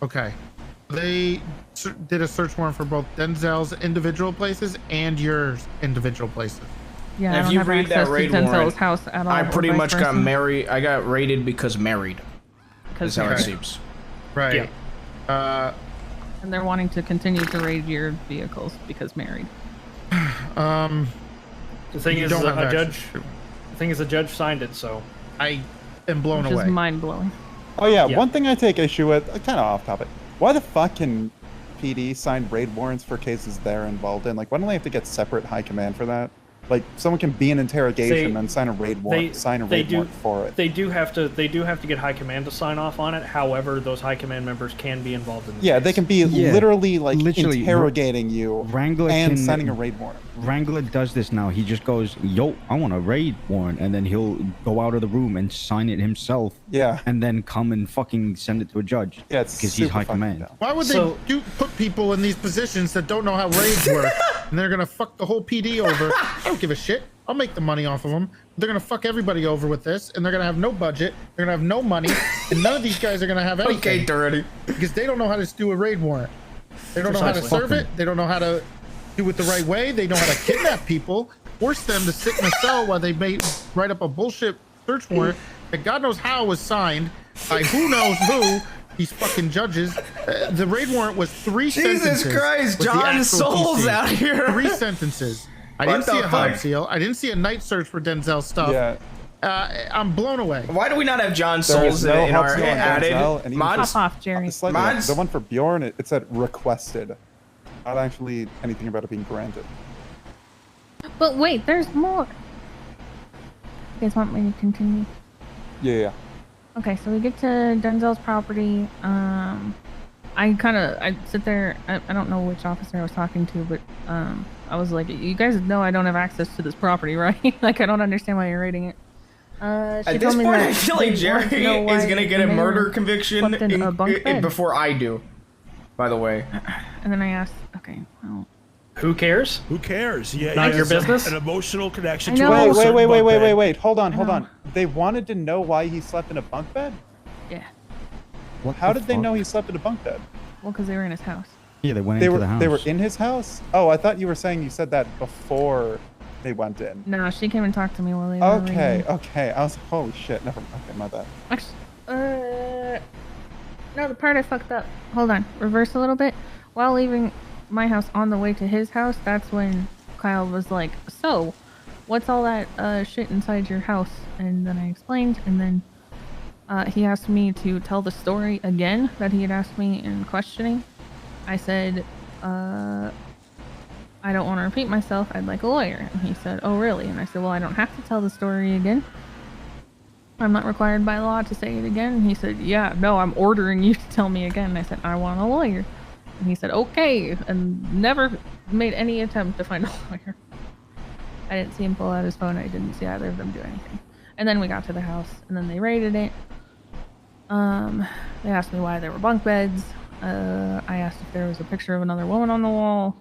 Okay. They did a search warrant for both Denzel's individual places and yours individual places. Yeah, and if you read that raid warrant, house at all, I pretty much got married. I got raided because married. That's how it seems. Right. Yeah. And they're wanting to continue to raid your vehicles because married. The thing is, a judge signed it, so I am blown away. Which is mind blowing. Oh yeah, one thing I take issue with, kind of off topic. Why the fuck can PD sign raid warrants for cases they're involved in? Like, why don't they have to get separate high command for that? Like someone can be in interrogation and sign a raid warrant, for it. They do have to get high command to sign off on it. However, those high command members can be involved in the case. They can be literally interrogating you and signing a raid warrant. Wrangler does this now. He just goes, "Yo, I want a raid warrant," and then he'll go out of the room and sign it himself. Yeah. And then come and fucking send it to a judge. Yeah, it's because he's high command. Why would they put people in these positions that don't know how raids work, and they're gonna fuck the whole PD over? I don't give a shit. I'll make the money off of them. They're gonna fuck everybody over with this, and they're gonna have no budget. They're gonna have no money, and none of these guys are gonna have anything. Okay, Dirty. Because they don't know how to do a raid warrant. They don't know how to serve it. They don't know how to do it the right way. They know how to kidnap people, force them to sit in a cell while they write up a bullshit search warrant that God knows how was signed by who knows who. These fucking judges. The raid warrant was 3 sentences. Jesus Christ, John Souls out here. 3 sentences. I didn't see a hog seal. I didn't see a night search for Denzel stuff. Yeah. I'm blown away. Why do we not have John Souls in our added mods? Pop off, Jerry. Mods? The one for Bjorn, it said requested. Not actually anything about it being granted. But wait, there's more. You guys want me to continue? Yeah. Okay, so we get to Denzel's property. I sit there. I don't know which officer I was talking to, but I was like, "You guys know I don't have access to this property, right? Like, I don't understand why you're raiding it." At this point, I feel like Jerry is gonna get a murder conviction before I do. By the way. And then I asked, "Okay, well, who cares? Who cares? Yeah, not your business. An emotional connection to wait. Hold on. They wanted to know why he slept in a bunk bed? Yeah. How did they know he slept in a bunk bed? Well, because they were in his house. Yeah, they went into the house. They were in his house? Oh, I thought you were saying you said that before they went in. No, she came and talked to me while they were Okay. I was holy shit. Never mind. Okay, my bad. Actually, no, the part I fucked up. Hold on. Reverse a little bit. While leaving my house on the way to his house, that's when Kyle was like, "So, what's all that shit inside your house?" And then I explained, and then he asked me to tell the story again that he had asked me in questioning. I said, I don't want to repeat myself. I'd like a lawyer. And he said, "Oh, really?" And I said, "Well, I don't have to tell the story again. I'm not required by law to say it again." And he said, "Yeah, no, I'm ordering you to tell me again." And I said, "I want a lawyer." And he said, "Okay," and never made any attempt to find a lawyer. I didn't see him pull out his phone. I didn't see either of them do anything. And then we got to the house, and then they raided it. They asked me why there were bunk beds. I asked if there was a picture of another woman on the wall.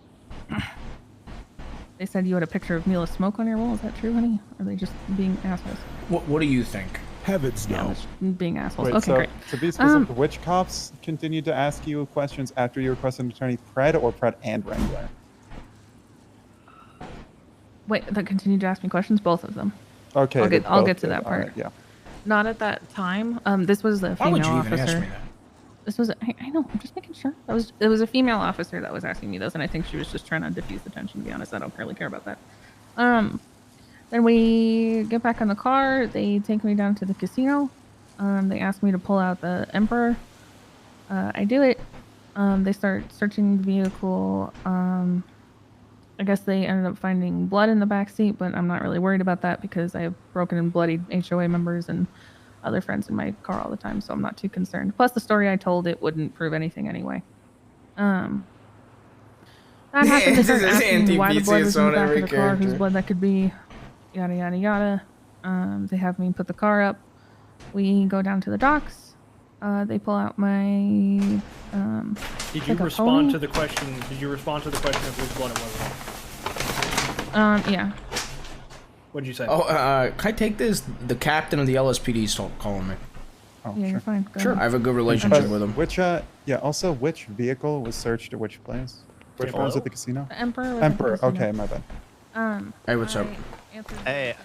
They said you had a picture of Mila Smoke on your wall. Is that true, honey? Or are they just being assholes? What do you think? Heavens no. Being assholes. Wait, okay, great. To be specific, which cops continued to ask you questions after you requested an attorney, Pred or Pred and Wrangler? Wait, that continued to ask me questions? Both of them. Okay. I'll get to that part. Right, yeah. Not at that time. This was a female officer. Why would you even ask me that? This was I know, I'm just making sure. It was a female officer that was asking me those, and I think she was just trying to diffuse the tension, to be honest. I don't really care about that. Then we get back in the car, they take me down to the casino. They ask me to pull out the Emperor. I do it. They start searching the vehicle. I guess they ended up finding blood in the back seat, but I'm not really worried about that because I have broken and bloodied HOA members and other friends in my car all the time, so I'm not too concerned. Plus, the story I told, it wouldn't prove anything anyway. That happened. They started asking me why the blood was in the back of the car, whose blood that could be, yada yada yada. They have me put the car up. We go down to the docks. They pull out my. Did you respond to the question? Did you respond to the question of whose blood it was? Yeah. What'd you say? Oh, can I take this? The captain of the LSPD is calling me. Oh, yeah, sure. You're fine. Sure. I have a good relationship with him. Which, also, which vehicle was searched at which place? Which one was at the casino? The Emperor. Emperor. Okay, my bad. Hey, what's up? Hey,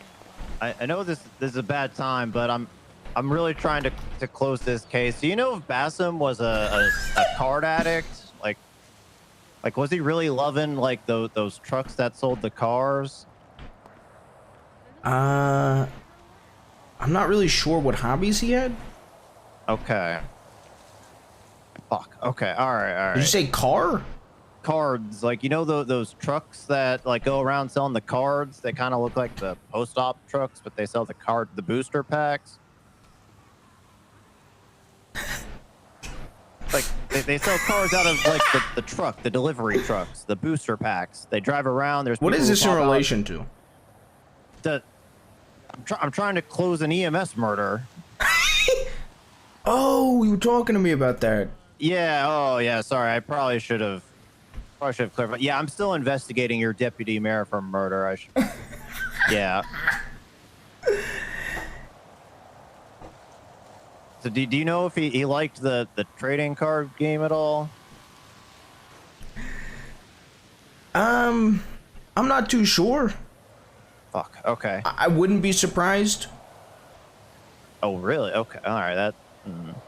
I know this is a bad time, but I'm really trying to close this case. Do you know if Bassam was a card addict? Like was he really loving like those trucks that sold the cars? I'm not really sure what hobbies he had. Okay. Fuck. Okay. All right. Did you say car? cards, like you know those trucks that like go around selling the cards. They kind of look like the post-op trucks, but they sell the booster packs. Like they sell cars out of like the truck, the delivery trucks, the booster packs. They drive around. There's what is this in relation to? I'm trying to close an EMS murder. Oh, you were talking to me about that. Yeah. Oh, yeah. Sorry, I probably should have clarified. Yeah, I'm still investigating your deputy mayor for murder. I should. Yeah. So do you know if he liked the trading card game at all? I'm not too sure. Fuck. Okay. I wouldn't be surprised. Oh, really? Okay. All right. That.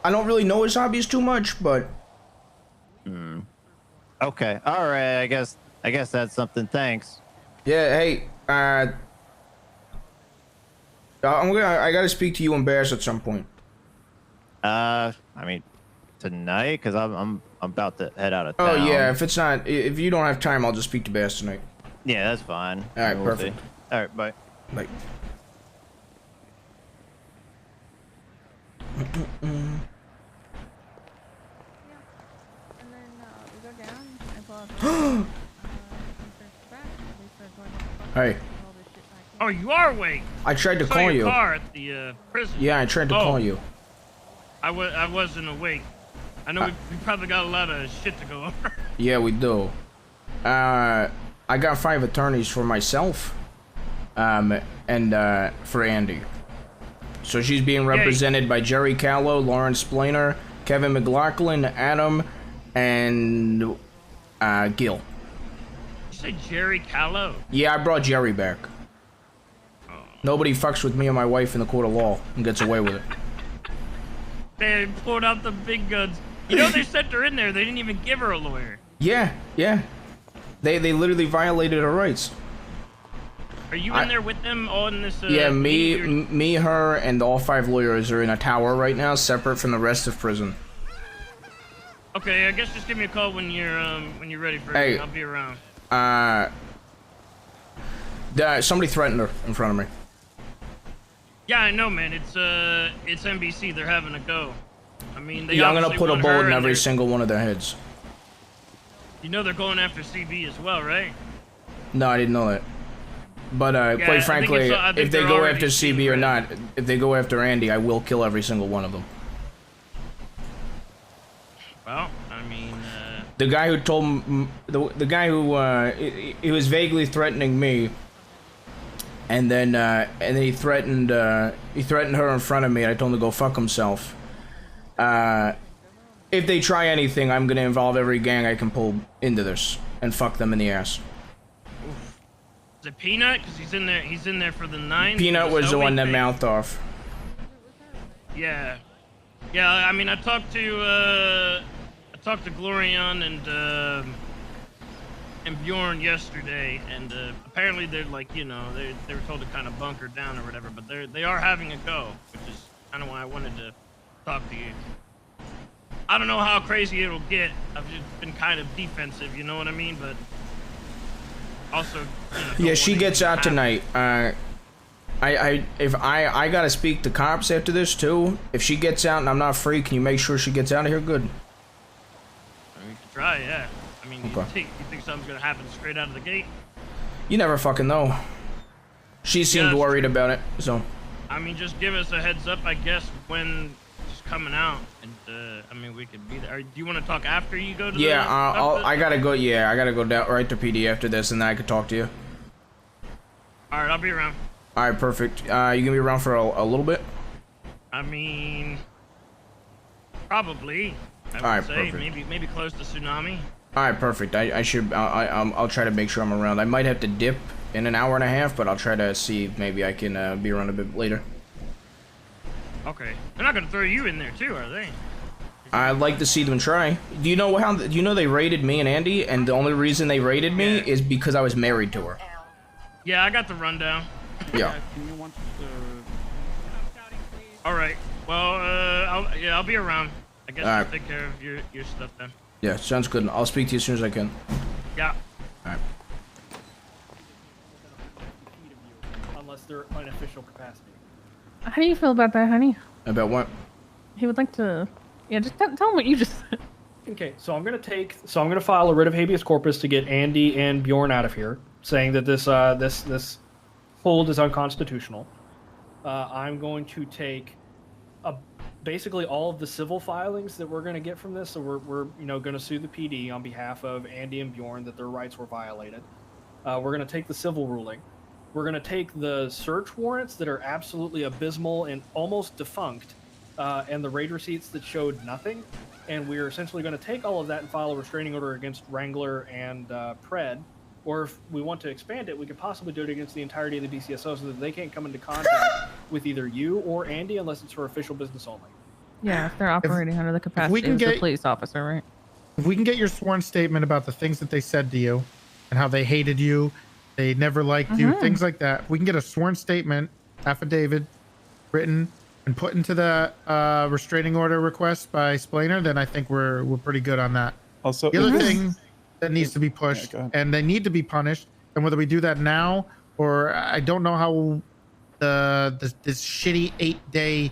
I don't really know his hobbies too much, but. Okay. All right. I guess that's something. Thanks. Yeah. Hey. I gotta speak to you and Bass at some point. I mean, tonight, because I'm about to head out of town. Oh yeah. If you don't have time, I'll just speak to Bass tonight. Yeah, that's fine. All right. Perfect. See. All right. Bye. Bye. Hey. Oh, you are awake. I tried to I saw call your you. car at the prison. Yeah, I tried to call you. I wasn't awake. I know we probably got a lot of shit to go over. Yeah, we do. I got 5 attorneys for myself, and for Andy. So she's being represented by Jerry Callow, Lawrence Splainer, Kevin McLaughlin, Adam, and Gil. You say Jerry Callow? Yeah, I brought Jerry back. Oh. Nobody fucks with me and my wife in the court of law and gets away with it. They pulled out the big guns. You know they sent her in there. They didn't even give her a lawyer. Yeah. They literally violated her rights. Are you in there with them on this? Yeah, me, her, and all 5 lawyers are in a tower right now, separate from the rest of prison. Okay, I guess just give me a call when you're ready for Hey, it. I'll be around. Somebody threatened her in front of me. Yeah, I know, man. It's NBC. They're having a go. I mean, I'm gonna put a bullet in every single one of their heads. You know they're going after CB as well, right? No, I didn't know that. But quite frankly, if they go after CB or not, if they go after Andy, I will kill every single one of them. Well, I mean, the guy who told the guy who he was vaguely threatening me, and then he threatened her in front of me, and I told him to go fuck himself. If they try anything, I'm gonna involve every gang I can pull into this and fuck them in the ass. is it Peanut? Because he's in there. He's in there for the 9. Peanut was the one that mouthed off. Yeah. I mean, I talked to Glorion and Bjorn yesterday, and apparently they're like, you know, they were told to kind of bunker down or whatever, but they are having a go, which is kind of why I wanted to talk to you. I don't know how crazy it'll get. I've just been kind of defensive, you know what I mean? But also, yeah, she gets out tonight. I gotta speak to cops after this too. If she gets out and I'm not free, can you make sure she gets out of here good? I mean, we could try, yeah. I mean, Okay. you think something's gonna happen straight out of the gate? You never fucking know. She seemed worried about it, so. I mean, just give us a heads up, I guess, when she's coming out, and I mean, we could be there. Do you want to talk after you go to? Yeah, I gotta go. Yeah, I gotta go down right to PD after this, and then I could talk to you. All right, I'll be around. All right, perfect. You gonna be around for a little bit? I mean, probably. I would All right, say perfect. maybe close to tsunami. All right, perfect. I'll try to make sure I'm around. I might have to dip in an hour and a half, but I'll try to see if maybe I can be around a bit later. Okay, they're not gonna throw you in there too, are they? I'd like to see them try. Do you know they raided me and Andy, and the only reason they raided me is because I was married to her. Yeah, I got the rundown. Yeah. All right. Well, I'll be around. I guess All I'll right. take care of your stuff then. Yeah, sounds good. I'll speak to you as soon as I can. Yeah. All right. Unless they're unofficial capacity. How do you feel about that, honey? About what? He would like to. Yeah, just tell him what you just said. Okay, so I'm gonna file a writ of habeas corpus to get Andy and Bjorn out of here, saying that this hold is unconstitutional. I'm going to take basically all of the civil filings that we're going to get from this. So we're going to sue the PD on behalf of Andy and Bjorn that their rights were violated. We're going to take the civil ruling. We're going to take the search warrants that are absolutely abysmal and almost defunct, and the raid receipts that showed nothing. And we're essentially going to take all of that and file a restraining order against Wrangler and Pred. Or if we want to expand it, we could possibly do it against the entirety of the BCSO so that they can't come into contact with either you or Andy unless it's for official business only. Yeah, if they're operating under the capacity of the police officer, right? If we can get your sworn statement about the things that they said to you and how they hated you, they never liked you, things like that. If we can get a sworn statement, affidavit, written, and put into the restraining order request by Splainer, then I think we're pretty good on that. Also, the other thing that needs to be pushed, and they need to be punished, and whether we do that now or I don't know how this shitty 8-day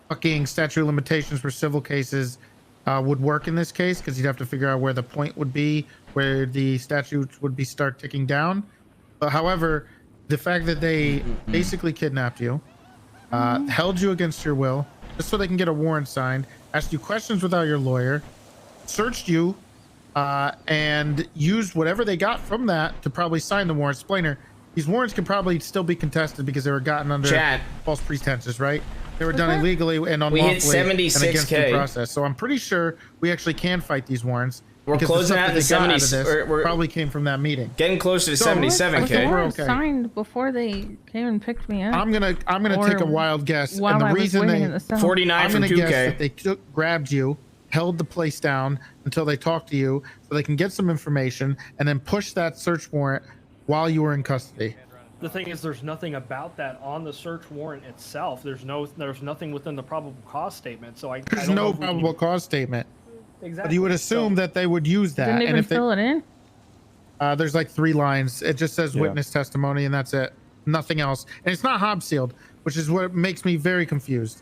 fucking statute of limitations for civil cases would work in this case, because you'd have to figure out where the point would be, where the statutes would be start ticking down. But however, the fact that they basically kidnapped you, held you against your will, just so they can get a warrant signed, asked you questions without your lawyer, searched you, and used whatever they got from that to probably sign the warrant. Splainer, these warrants could probably still be contested because they were gotten under false pretenses, right? They were done illegally and unlawfully. We hit 76K. The process. So I'm pretty sure we actually can fight these warrants. We're closing out the 70. We're probably came from that meeting. Getting closer to 77K. We're okay. Signed before they came and picked me up. I'm gonna take a wild guess. While And the I reason was they in the cell. 49 I'm from gonna 2K. guess that they grabbed you, held the place down until they talked to you, so they can get some information and then push that search warrant while you were in custody. The thing is, there's nothing about that on the search warrant itself. There's nothing within the probable cause statement. So There's no probable cause statement. Exactly. But you would assume that they would use that. Didn't even fill it in? There's like 3 lines. It just says witness testimony, and that's it. Nothing else. And it's not Hobbs sealed, which is what makes me very confused.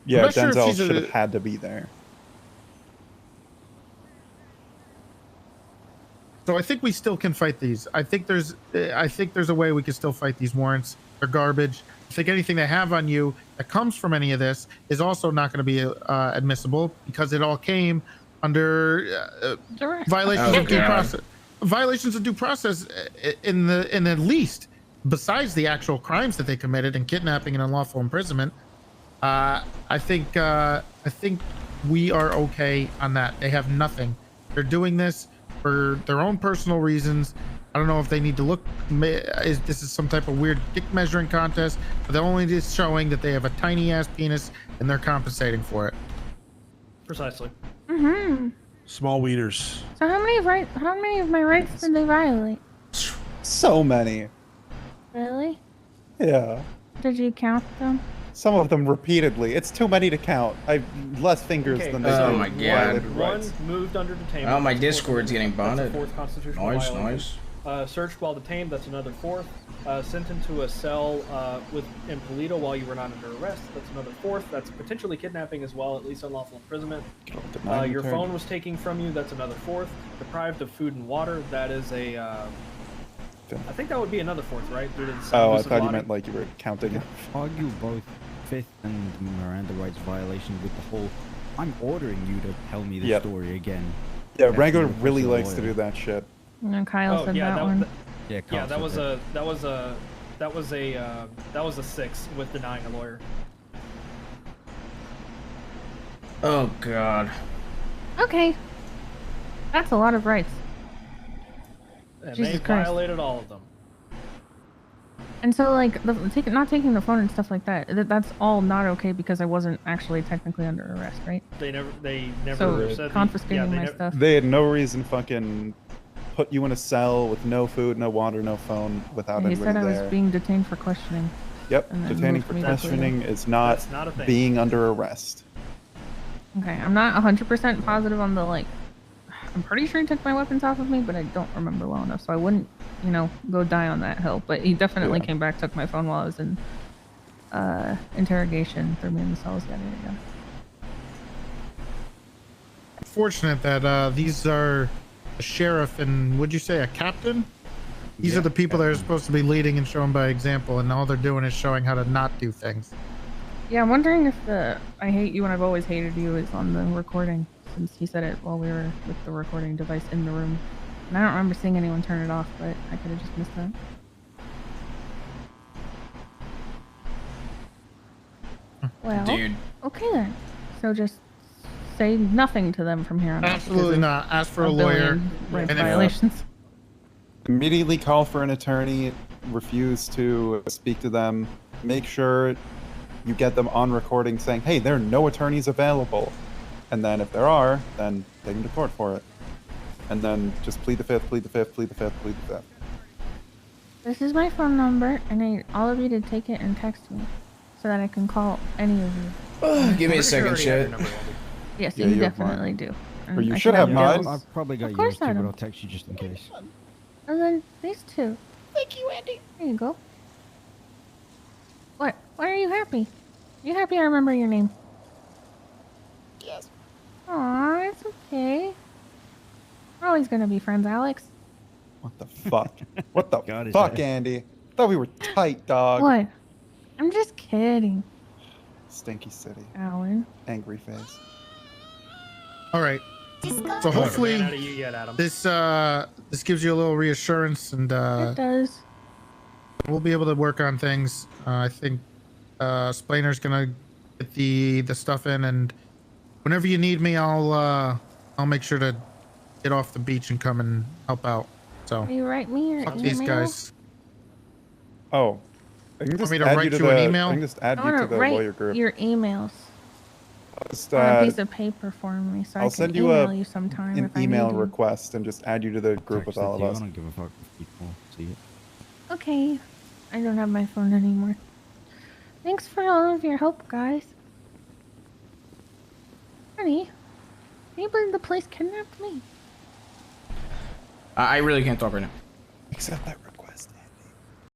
Yeah, Denzel should have had to be there. So I think we still can fight these. I think there's a way we can still fight these warrants. They're garbage. I think anything they have on you that comes from any of this is also not going to be admissible because it all came under violations of due process. Violations of due process in the least, besides the actual crimes that they committed in kidnapping and unlawful imprisonment. I think we are okay on that. They have nothing. They're doing this for their own personal reasons. I don't know if they need to look. This is some type of weird dick measuring contest, but they're only just showing that they have a tiny ass penis and they're compensating for it. Precisely. Small wieners. So how many of my rights did they violate? So many. Really? Yeah. Did you count them? Some of them repeatedly. It's too many to count. I've less fingers than they do. Oh my god. One moved under detainment. Oh, my Discord's getting bonded. That's a 4th constitutional violation. Searched while detained, that's another 4th. Sent into a cell in Polito while you were not under arrest, that's another 4th. That's potentially kidnapping as well, at least unlawful imprisonment. Your phone was taken from you, that's another 4th. Deprived of food and water, that is a... I think that would be another 4th, right? I thought you meant like you were counting. Argue both 5th and Miranda rights violation with the whole, I'm ordering you to tell me the story again. Yeah, Wrangler really likes to do that shit. No, Kyle said that one. That was a 6 with denying a lawyer. Oh god. Okay. That's a lot of rights. And Jesus they Christ. violated all of them. And so, like, not taking the phone and stuff like that's all not okay because I wasn't actually technically under arrest, right? They never so said confiscating my stuff. They had no reason to fucking put you in a cell with no food, no water, no phone without anybody there. He said I was being detained for questioning. Yep, detaining for questioning is not being under arrest. Okay, I'm not 100% positive on the, like, I'm pretty sure he took my weapons off of me, but I don't remember well enough, so I wouldn't, go die on that hill. But he definitely came back, took my phone while I was in interrogation, threw me in the cells, yada yada. Fortunate that these are a sheriff and would you say a captain? These are the people that are supposed to be leading and showing by example, and all they're doing is showing how to not do things. Yeah, I'm wondering if the "I hate you and I've always hated you" is on the recording, since he said it while we were with the recording device in the room. And I don't remember seeing anyone turn it off, but I could have just missed that. Well, dude. Okay then. So just say nothing to them from here on out. Absolutely not. Ask for a lawyer. Rights And violations. Immediately call for an attorney, refuse to speak to them, make sure you get them on recording saying, hey, there are no attorneys available. And then if there are, then take them to court for it. And then just plead the fifth, plead the fifth, plead the fifth, plead the fifth. This is my phone number, and I need all of you to take it and text me so that I can call any of you. Give me a second, shit. Yes, Yeah, you you have definitely mine. do. Or you I should have mine. I've probably got Of course yours too, I but do. I'll text you just in case. And then these two. Thank you, Andy. There you go. What? Why are you happy? You happy I remember your name? Yes. Aw, it's okay. We're always gonna be friends, Alex. What the fuck? What the God, is fuck, that- Andy? Thought we were tight, dog. What? I'm just kidding, Stinky City. Alan. Angry face. All right. So hopefully Out of you yet, Adam. this gives you a little reassurance, and It does. we'll be able to work on things. I think Splainer's gonna get the stuff in, and whenever you need me, I'll make sure to get off the beach and come and help out. So Will you write me your fuck email? these guys. Oh. I can just me to add write you to you an the email? I can just add I you want to to the write lawyer group. your emails Just on a piece of paper for me so I'll I can send you email you sometime an if I email need you. request and just add you to the group with Text all it of to you. us. I don't give a fuck if people see it. Okay. I don't have my phone anymore. Thanks for all of your help, guys. Honey, can you believe the police kidnapped me? I really can't talk right now. Accept that